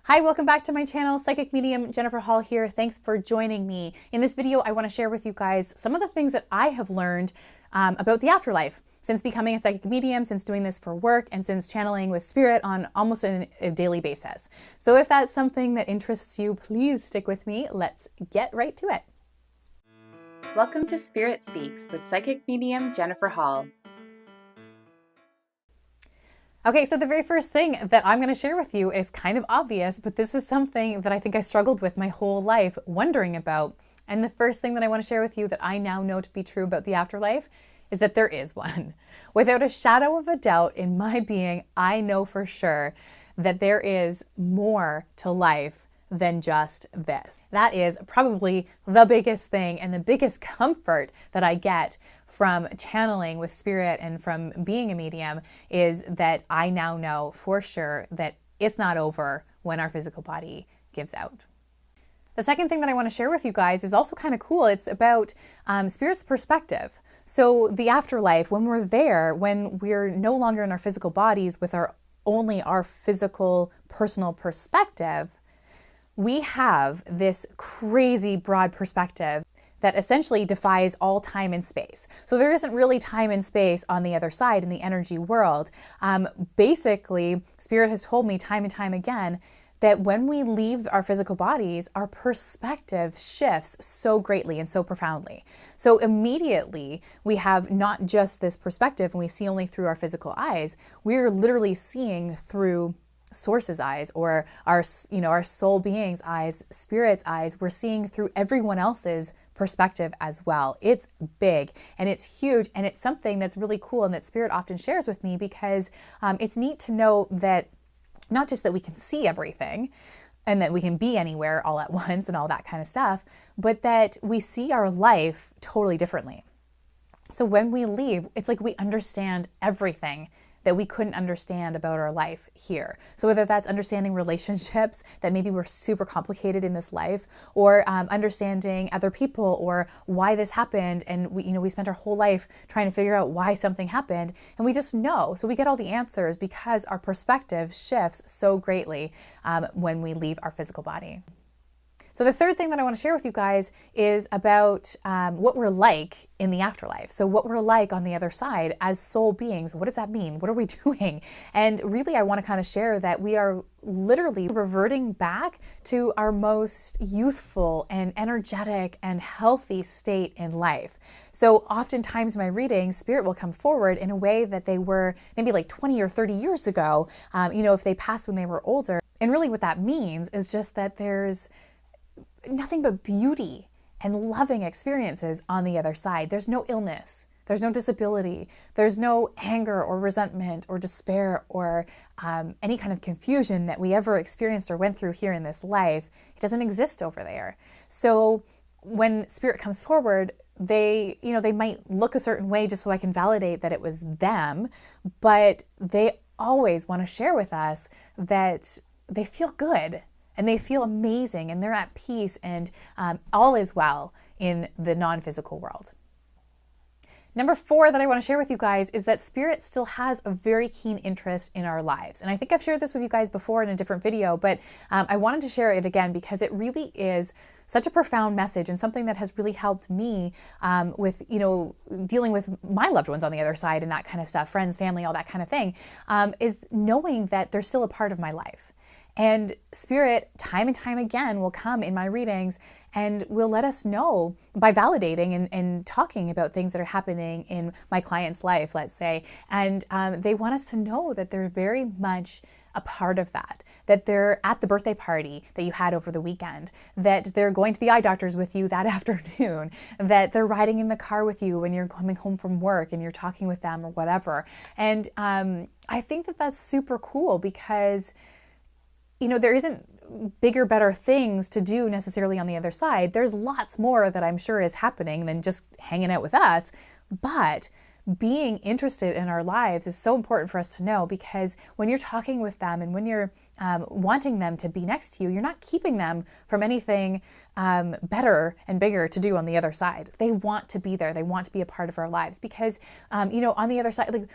Hi, welcome back to my channel. Psychic medium Jennifer Hall here. Thanks for joining me. In this video, I want to share with you guys some of the things that I have learned about the afterlife since becoming a psychic medium, since doing this for work, and since channeling with spirit on almost a daily basis. So if that's something that interests you, please stick with me. Let's get right to it. Welcome to Spirit Speaks with psychic medium Jennifer Hall. Okay, so the very first thing that I'm going to share with you is kind of obvious, but this is something that I think I struggled with my whole life wondering about. And the first thing that I want to share with you that I now know to be true about the afterlife is that there is one. Without a shadow of a doubt in my being, I know for sure that there is more to life than just this. That is probably the biggest thing and the biggest comfort that I get from channeling with spirit and from being a medium is that I now know for sure that it's not over when our physical body gives out. The second thing that I want to share with you guys is also kind of cool. It's about spirit's perspective. So the afterlife, when we're there, when we're no longer in our physical bodies with only our physical personal perspective, we have this crazy broad perspective that essentially defies all time and space. So there isn't really time and space on the other side in the energy world. Basically, Spirit has told me time and time again that when we leave our physical bodies, our perspective shifts so greatly and so profoundly. So immediately we have not just this perspective and we see only through our physical eyes, we're literally seeing through Source's eyes, or our soul being's eyes, spirit's eyes. We're seeing through everyone else's perspective as well. It's big and it's huge, and it's something that's really cool and that spirit often shares with me because it's neat to know that not just that we can see everything and that we can be anywhere all at once and all that kind of stuff, but that we see our life totally differently. So when we leave, it's like we understand everything that we couldn't understand about our life here. So whether that's understanding relationships that maybe were super complicated in this life, or understanding other people or why this happened, and we spent our whole life trying to figure out why something happened, and we just know. So we get all the answers because our perspective shifts so greatly when we leave our physical body. So the third thing that I want to share with you guys is about what we're like in the afterlife. So what we're like on the other side as soul beings. What does that mean? What are we doing? And really, I want to kind of share that we are literally reverting back to our most youthful and energetic and healthy state in life. So oftentimes in my readings, spirit will come forward in a way that they were maybe like 20 or 30 years ago, if they passed when they were older. And really what that means is just that there's nothing but beauty and loving experiences on the other side. There's no illness. There's no disability. There's no anger or resentment or despair or any kind of confusion that we ever experienced or went through here in this life. It doesn't exist over there. So when spirit comes forward, they might look a certain way just so I can validate that it was them, but they always want to share with us that they feel good. And they feel amazing and they're at peace and all is well in the non-physical world. Number 4 that I want to share with you guys is that spirit still has a very keen interest in our lives. And I think I've shared this with you guys before in a different video, but I wanted to share it again because it really is such a profound message and something that has really helped me with, dealing with my loved ones on the other side and that kind of stuff, friends, family, all that kind of thing, is knowing that they're still a part of my life. And spirit, time and time again, will come in my readings and will let us know by validating and talking about things that are happening in my client's life, let's say. And they want us to know that they're very much a part of that they're at the birthday party that you had over the weekend, that they're going to the eye doctors with you that afternoon, that they're riding in the car with you when you're coming home from work and you're talking with them or whatever. And I think that that's super cool because there isn't bigger, better things to do necessarily on the other side. There's lots more that I'm sure is happening than just hanging out with us. But being interested in our lives is so important for us to know, because when you're talking with them and when you're wanting them to be next to you, you're not keeping them from anything better and bigger to do on the other side. They want to be there. They want to be a part of our lives because, on the other side, like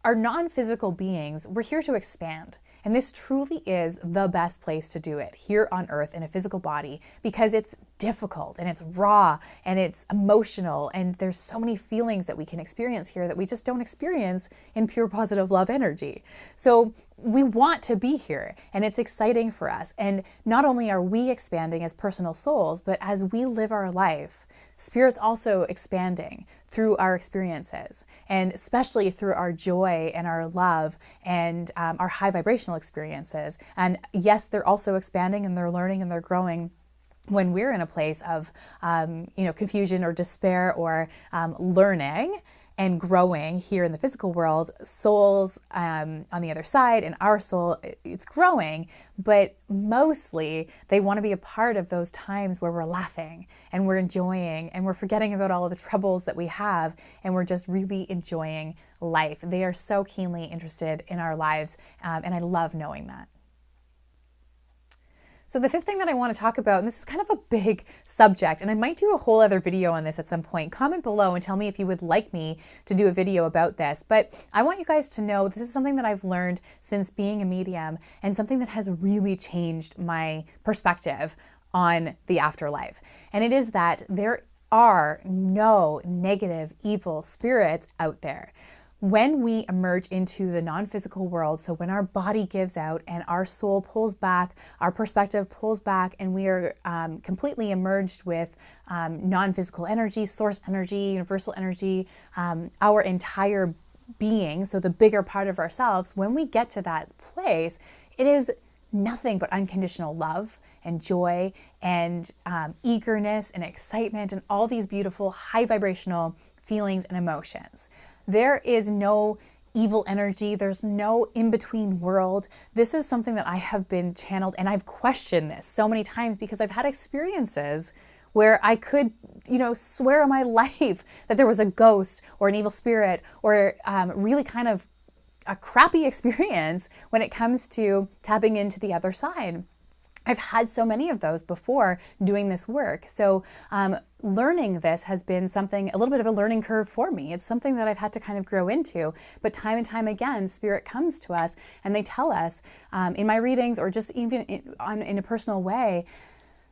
our non-physical beings, we're here to expand. And this truly is the best place to do it here on earth in a physical body, because it's difficult and it's raw and it's emotional, and there's so many feelings that we can experience here that we just don't experience in pure positive love energy. So we want to be here, and it's exciting for us. And not only are we expanding as personal souls, but as we live our life, Spirit's also expanding through our experiences, and especially through our joy and our love and our high vibrational experiences. And yes, they're also expanding and they're learning and they're growing when we're in a place of confusion or despair or learning and growing here in the physical world. Souls on the other side, and our soul, it's growing, but mostly they want to be a part of those times where we're laughing and we're enjoying and we're forgetting about all of the troubles that we have, and we're just really enjoying life. They are so keenly interested in our lives, and I love knowing that. So the fifth thing that I want to talk about, and this is kind of a big subject, and I might do a whole other video on this at some point. Comment below and tell me if you would like me to do a video about this. But I want you guys to know this is something that I've learned since being a medium, and something that has really changed my perspective on the afterlife. And it is that there are no negative, evil spirits out there. When we emerge into the non-physical world, so when our body gives out and our soul pulls back, our perspective pulls back, and we are completely emerged with non-physical energy, source energy, universal energy, our entire being, so the bigger part of ourselves, when we get to that place, it is nothing but unconditional love and joy and eagerness and excitement and all these beautiful high vibrational feelings and emotions. There is no evil energy. There's no in-between world. This is something that I have been channeled, and I've questioned this so many times because I've had experiences where I could, swear on my life that there was a ghost or an evil spirit or really kind of a crappy experience when it comes to tapping into the other side. I've had so many of those before doing this work. So learning this has been a little bit of a learning curve for me. It's something that I've had to kind of grow into. But time and time again, Spirit comes to us and they tell us in my readings, or just even in a personal way,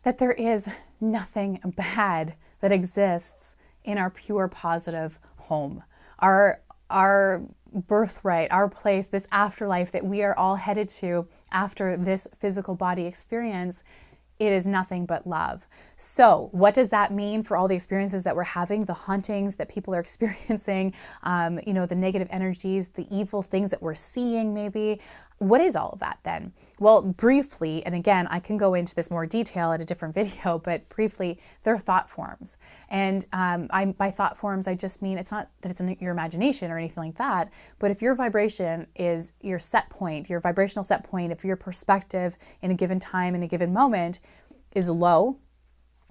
that there is nothing bad that exists in our pure positive home. Our birthright, our place, this afterlife that we are all headed to after this physical body experience, it is nothing but love. So what does that mean for all the experiences that we're having, the hauntings that people are experiencing, the negative energies, the evil things that we're seeing maybe? What is all of that then? Well, briefly, and again, I can go into this more detail at a different video, but briefly, they're thought forms. And by thought forms, I just mean it's not that it's in your imagination or anything like that, but if your vibration is your set point, your vibrational set point, if your perspective in a given time, in a given moment is low,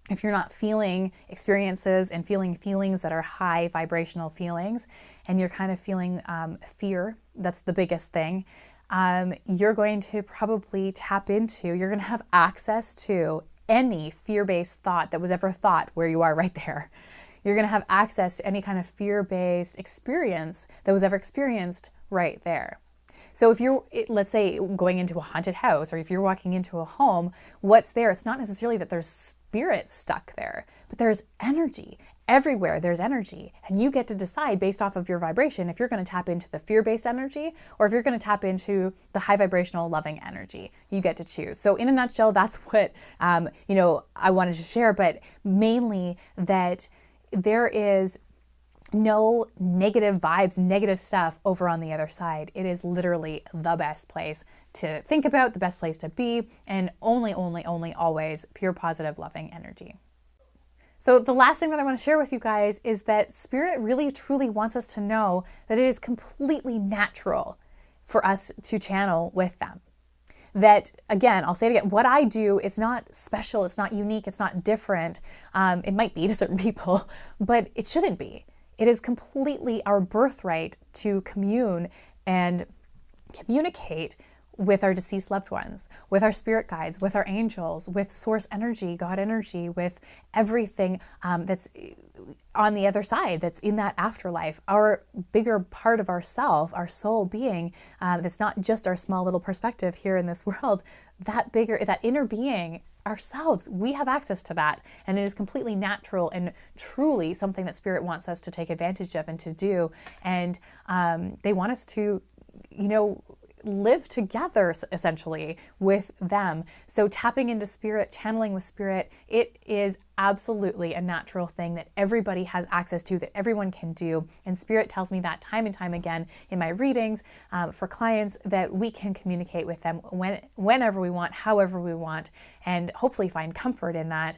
if you're not feeling experiences and feeling feelings that are high vibrational feelings, and you're kind of feeling fear, that's the biggest thing, you're going to probably you're going to have access to any fear-based thought that was ever thought where you are right there. You're going to have access to any kind of fear-based experience that was ever experienced right there. So if you're, let's say, going into a haunted house, or if you're walking into a home, what's there? It's not necessarily that there's spirits stuck there, but there's energy. Everywhere there's energy, and you get to decide based off of your vibration if you're going to tap into the fear-based energy or if you're going to tap into the high vibrational loving energy. You get to choose. So in a nutshell, that's what I wanted to share, but mainly that there is no negative vibes, negative stuff over on the other side. It is literally the best place to think about, the best place to be, and only always pure positive loving energy. So the last thing that I want to share with you guys is that Spirit really truly wants us to know that it is completely natural for us to channel with them. That, again, I'll say it again, what I do, it's not special, it's not unique, it's not different. It might be to certain people, but it shouldn't be. It is completely our birthright to commune and communicate with our deceased loved ones, with our spirit guides, with our angels, with source energy, God energy, with everything that's on the other side, that's in that afterlife, our bigger part of ourself, our soul being, that's not just our small little perspective here in this world, that inner being, ourselves, we have access to that. And it is completely natural and truly something that Spirit wants us to take advantage of and to do. And they want us to, live together essentially with them. So tapping into Spirit, channeling with Spirit, it is absolutely a natural thing that everybody has access to, that everyone can do. And Spirit tells me that time and time again in my readings for clients, that we can communicate with them whenever we want, however we want, and hopefully find comfort in that,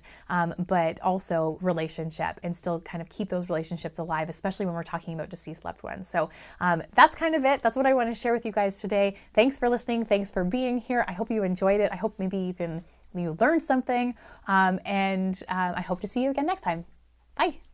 but also relationship, and still kind of keep those relationships alive, especially when we're talking about deceased loved ones. So that's kind of it. That's what I want to share with you guys today. Thanks for listening. Thanks for being here. I hope you enjoyed it. I hope maybe even you learned something, and I hope to see you again next time. Bye.